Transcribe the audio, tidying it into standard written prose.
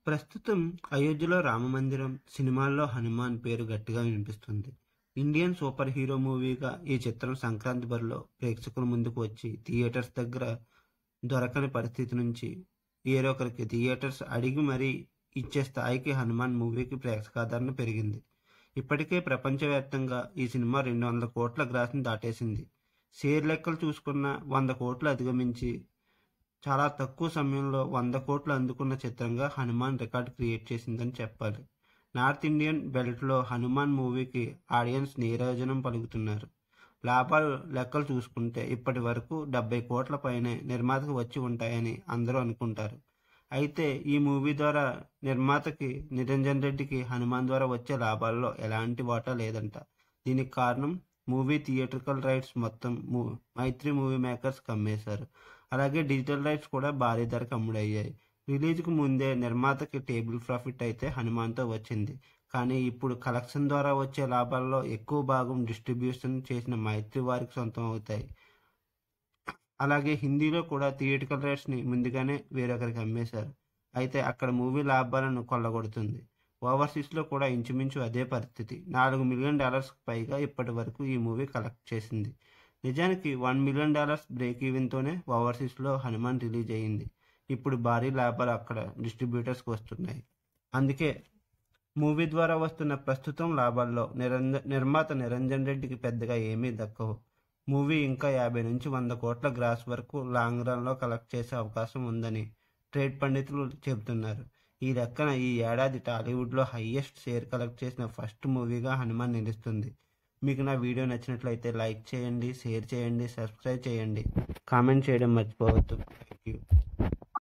ప్రస్తుతం అయోధ్యలో రామమందిరం, సినిమాల్లో హనుమాన్ పేరు గట్టిగా వినిపిస్తుంది. ఇండియన్ సూపర్ హీరో మూవీగా ఈ చిత్రం సంక్రాంతి బరిలో ప్రేక్షకుల ముందుకు వచ్చి థియేటర్స్ దగ్గర దొరకని పరిస్థితి నుంచి వేరొకరికి థియేటర్స్ అడిగి మరీ ఇచ్చే స్థాయికి హనుమాన్ మూవీకి ప్రేక్షకాదరణ పెరిగింది. ఇప్పటికే ప్రపంచవ్యాప్తంగా ఈ సినిమా 200 కోట్ల గ్రాస్‌ని దాటేసింది. షేర్ లెక్కలు చూసుకున్న 100 కోట్లు అధిగమించి చాలా తక్కువ సమయంలో 100 కోట్లు అందుకున్న చిత్రంగా హనుమాన్ రికార్డ్ క్రియేట్ చేసిందని చెప్పాలి. నార్త్ ఇండియన్ బెల్ట్లో హనుమాన్ మూవీకి ఆడియన్స్ నీరాజనం పలుకుతున్నారు. లాభాలు లెక్కలు చూసుకుంటే ఇప్పటి వరకు 70 కోట్ల పైనే నిర్మాతకు వచ్చి ఉంటాయని అందరూ అనుకుంటారు. అయితే ఈ మూవీ ద్వారా నిర్మాతకి నిరంజన్ రెడ్డికి హనుమాన్ ద్వారా వచ్చే లాభాల్లో ఎలాంటి వాటా లేదంట. దీనికి కారణం మూవీ థియేట్రికల్ రైట్స్ మొత్తం మైత్రి మూవీ మేకర్స్ కమ్మేశారు. అలాగే డిజిటల్ రైట్స్ కూడా భారీ ధరకు అమ్ముడయ్యాయి. రిలీజ్‌కు ముందే నిర్మాతకి టేబుల్ ప్రాఫిట్ అయితే హనుమాన్‌తో వచ్చింది. కానీ ఇప్పుడు కలెక్షన్ ద్వారా వచ్చే లాభాల్లో ఎక్కువ భాగం డిస్ట్రిబ్యూషన్ చేసిన మైత్రి వారికి సొంతం అవుతాయి. అలాగే హిందీలో కూడా థియేట్రికల్ రైట్స్‌ని ముందుగానే వేరొకరికి అమ్మేశారు. అయితే అక్కడ మూవీ లాభాలను కొల్లగొడుతుంది. ఓవర్సీస్‌లో కూడా ఇంచుమించు అదే పరిస్థితి. $4 మిలియన్ పైగా ఇప్పటి వరకు ఈ మూవీ కలెక్ట్ చేసింది. నిజానికి $1 మిలియన్ బ్రేక్ ఈవెన్‌తోనే ఓవర్సీస్‌లో హనుమాన్ రిలీజ్ అయింది. ఇప్పుడు భారీ లాభాలు అక్కడ డిస్ట్రిబ్యూటర్స్‌కి వస్తున్నాయి. అందుకే మూవీ ద్వారా వస్తున్న ప్రస్తుతం లాభాల్లో నిర్మాత నిరంజన్ రెడ్డికి పెద్దగా ఏమీ దక్కవు. మూవీ ఇంకా 50 నుంచి 100 కోట్ల గ్రాస్ వరకు లాంగ్ రన్‌లో కలెక్ట్ చేసే అవకాశం ఉందని ట్రేడ్ పండితులు చెబుతున్నారు. ఈ లెక్కన ఈ ఏడాది టాలీవుడ్లో హైయెస్ట్ షేర్ కలెక్ట్ చేసిన ఫస్ట్ మూవీగా హనుమాన్ నిలుస్తుంది. మీకు నా వీడియో నచ్చినట్లయితే లైక్ చేయండి, షేర్ చేయండి, సబ్స్క్రైబ్ చేయండి, కామెంట్ చేయడం మర్చిపోవద్దు. Thank you.